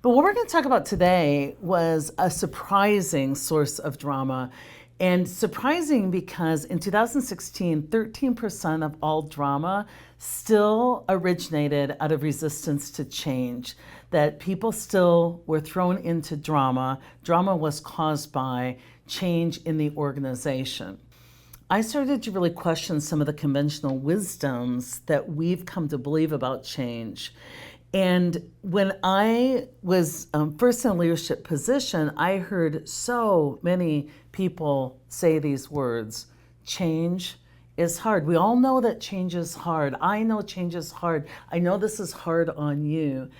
But what we're going to talk about today was a surprising source of drama. And surprising because in 2016, 13% of all drama still originated out of resistance to change. That people still were thrown into drama. Drama was caused by change in the organization. I started to really question some of the conventional wisdoms that we've come to believe about change. And when I was first in a leadership position, I heard so many people say these words: change is hard. We all know that change is hard. I know change is hard. I know this is hard on you.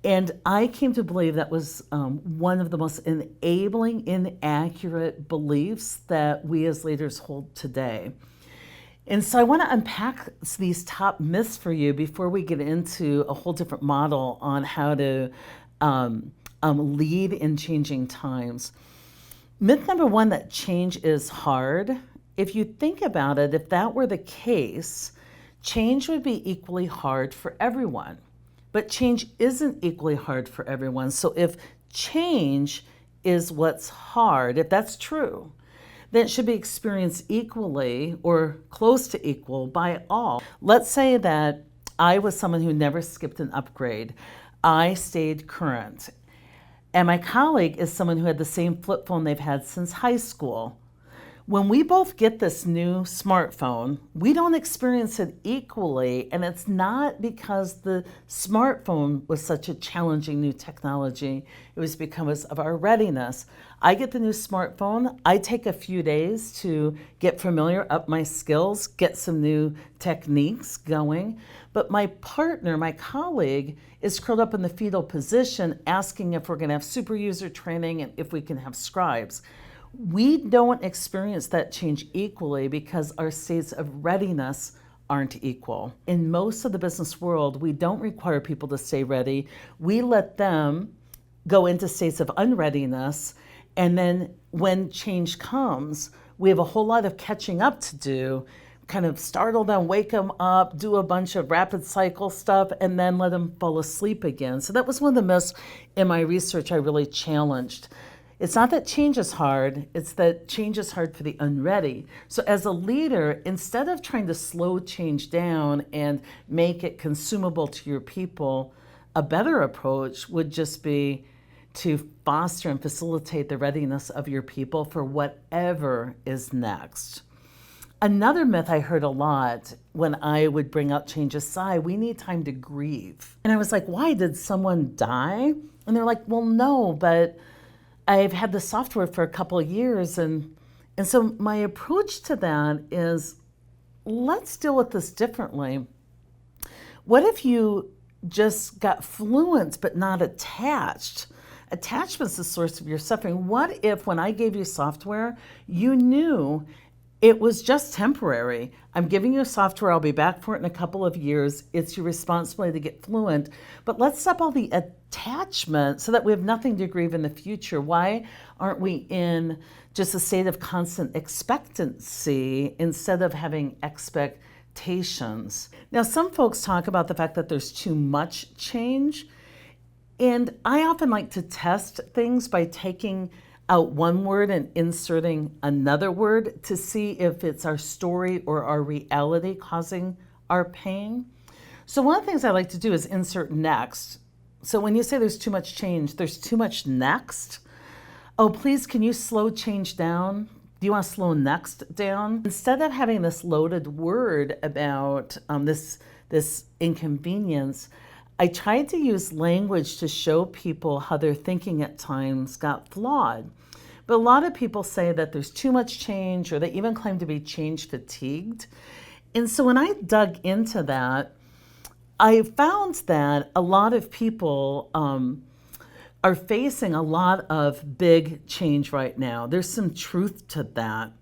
And I came to believe that was one of the most enabling, inaccurate beliefs that we as leaders hold today. And so I want to unpack these top myths for you before we get into a whole different model on how to lead in changing times. Myth number one, that change is hard. If you think about it, if that were the case, change would be equally hard for everyone. But change isn't equally hard for everyone. So if change is what's hard, if that's true, then it should be experienced equally or close to equal by all. Let's say that I was someone who never skipped an upgrade. I stayed current. And my colleague is someone who had the same flip phone they've had since high school. When we both get this new smartphone, we don't experience it equally, and it's not because the smartphone was such a challenging new technology. It was because of our readiness. I get the new smartphone. I take a few days to get familiar, up my skills, get some new techniques going. But my partner, my colleague, is curled up in the fetal position asking if we're going to have super user training and if we can have scribes. We don't experience that change equally because our states of readiness aren't equal. In most of the business world, we don't require people to stay ready. We let them go into states of unreadiness, and then when change comes, we have a whole lot of catching up to do, kind of startle them, wake them up, do a bunch of rapid cycle stuff, and then let them fall asleep again. So that was one of the myths in my research I really challenged. It's not that change is hard, it's that change is hard for the unready. So as a leader, instead of trying to slow change down and make it consumable to your people, a better approach would just be to foster and facilitate the readiness of your people for whatever is next. Another myth I heard a lot when I would bring up change aside: we need time to grieve. And I was like, why? Did someone die? And they're like, well, no, but I've had the software for a couple of years. And so my approach to that is, let's deal with this differently. What if you just got fluent but not attached? Attachment's the source of your suffering. What if when I gave you software, you knew it was just temporary? I'm giving you software, I'll be back for it in a couple of years. It's your responsibility to get fluent. But let's stop all the attachment so that we have nothing to grieve in the future. Why aren't we in just a state of constant expectancy instead of having expectations? Now, some folks talk about the fact that there's too much change. And I often like to test things by taking out one word and inserting another word to see if it's our story or our reality causing our pain. So one of the things I like to do is insert next. So when you say there's too much change, there's too much next. Oh, please, can you slow change down? Do you want to slow next down? Instead of having this loaded word about this inconvenience, I tried to use language to show people how their thinking at times got flawed. But a lot of people say that there's too much change, or they even claim to be change fatigued. And so when I dug into that, I found that a lot of people are facing a lot of big change right now. There's some truth to that.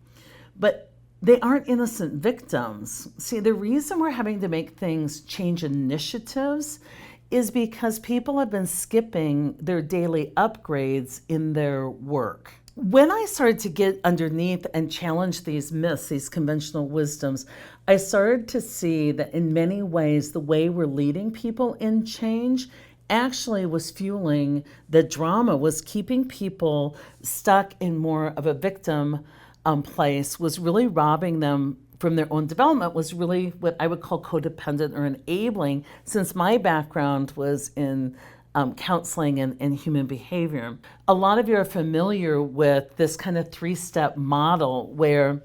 But they aren't innocent victims. See, the reason we're having to make things change initiatives is because people have been skipping their daily upgrades in their work. When I started to get underneath and challenge these myths, these conventional wisdoms, I started to see that in many ways, the way we're leading people in change actually was fueling the drama, was keeping people stuck in more of a victim place, was really robbing them from their own development, was really what I would call codependent or enabling, since my background was in counseling and human behavior. A lot of you are familiar with this kind of 3-step model where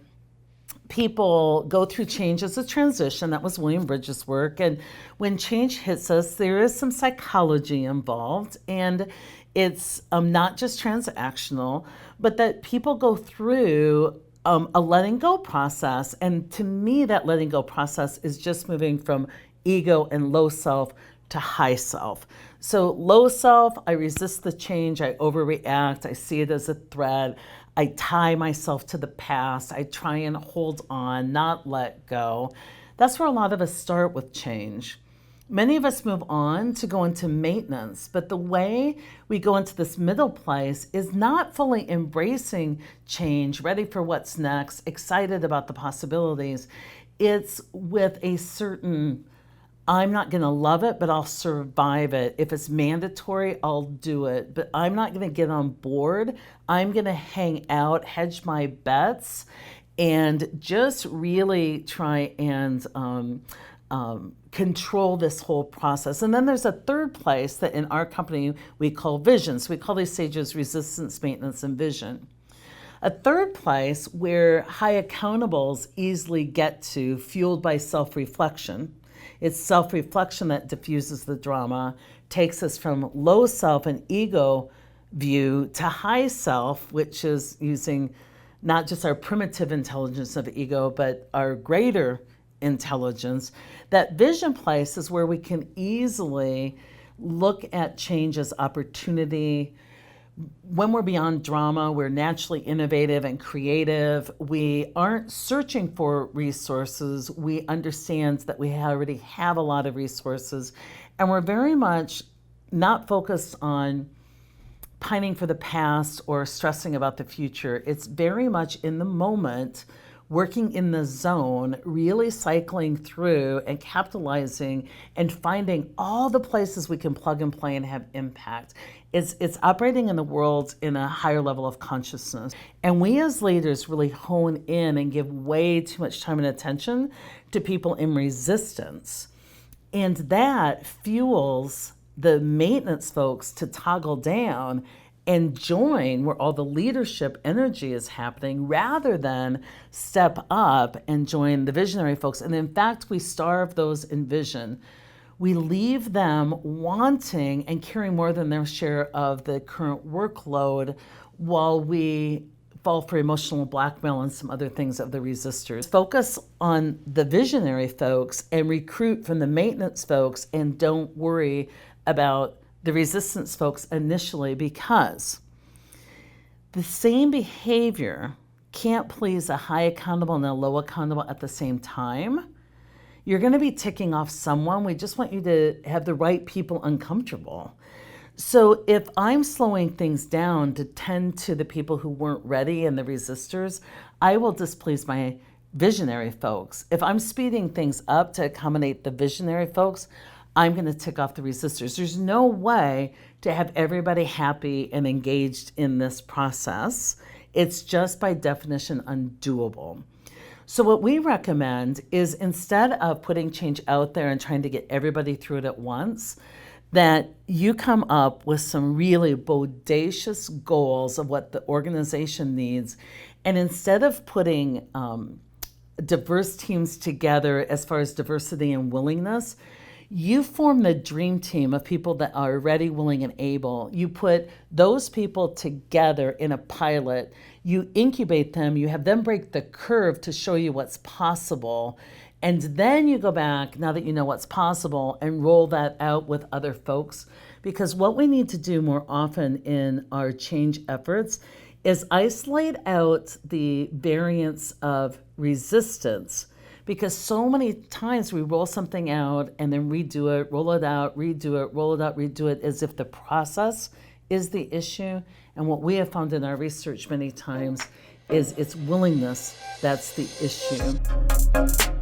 people go through change as a transition. That was William Bridges' work. And when change hits us, there is some psychology involved. And it's not just transactional, but that people go through a letting go process. And to me, that letting go process is just moving from ego and low self to high self. So low self, I resist the change, I overreact, I see it as a threat, I tie myself to the past, I try and hold on, not let go. That's where a lot of us start with change. Many of us move on to go into maintenance, but the way we go into this middle place is not fully embracing change, ready for what's next, excited about the possibilities. It's with a certain, I'm not going to love it, but I'll survive it. If it's mandatory, I'll do it. But I'm not going to get on board. I'm going to hang out, hedge my bets, and just really try and control this whole process. And then there's a third place that in our company we call vision. So we call these stages resistance, maintenance, and vision. A third place where high accountables easily get to, fueled by self-reflection. It's self-reflection that diffuses the drama, takes us from low self and ego view to high self, which is using not just our primitive intelligence of ego, but our greater intelligence. That vision place is where we can easily look at change as opportunity. When we're beyond drama, we're naturally innovative and creative. We aren't searching for resources. We understand that we already have a lot of resources, and we're very much not focused on pining for the past or stressing about the future. It's very much in the moment, working in the zone, really cycling through and capitalizing and finding all the places we can plug and play and have impact. It's operating in the world in a higher level of consciousness. And we as leaders really hone in and give way too much time and attention to people in resistance. And that fuels the maintenance folks to toggle down and join where all the leadership energy is happening, rather than step up and join the visionary folks. And in fact, we starve those in vision. We leave them wanting and carrying more than their share of the current workload, while we fall for emotional blackmail and some other things of the resistors. Focus on the visionary folks and recruit from the maintenance folks, and don't worry about the resistance folks initially, because the same behavior can't please a high accountable and a low accountable at the same time. You're going to be ticking off someone. We just want you to have the right people uncomfortable. So if I'm slowing things down to tend to the people who weren't ready and the resistors, I will displease my visionary folks. If I'm speeding things up to accommodate the visionary folks, I'm going to tick off the resistors. There's no way to have everybody happy and engaged in this process. It's just by definition undoable. So what we recommend is, instead of putting change out there and trying to get everybody through it at once, that you come up with some really bodacious goals of what the organization needs. And instead of putting diverse teams together as far as diversity and willingness, you form the dream team of people that are ready, willing, and able. You put those people together in a pilot. You incubate them. You have them break the curve to show you what's possible. And then you go back, now that you know what's possible, and roll that out with other folks. Because what we need to do more often in our change efforts is isolate out the variants of resistance. Because so many times we roll something out and then redo it, roll it out, redo it, roll it out, redo it, as if the process is the issue. And what we have found in our research many times is it's willingness that's the issue.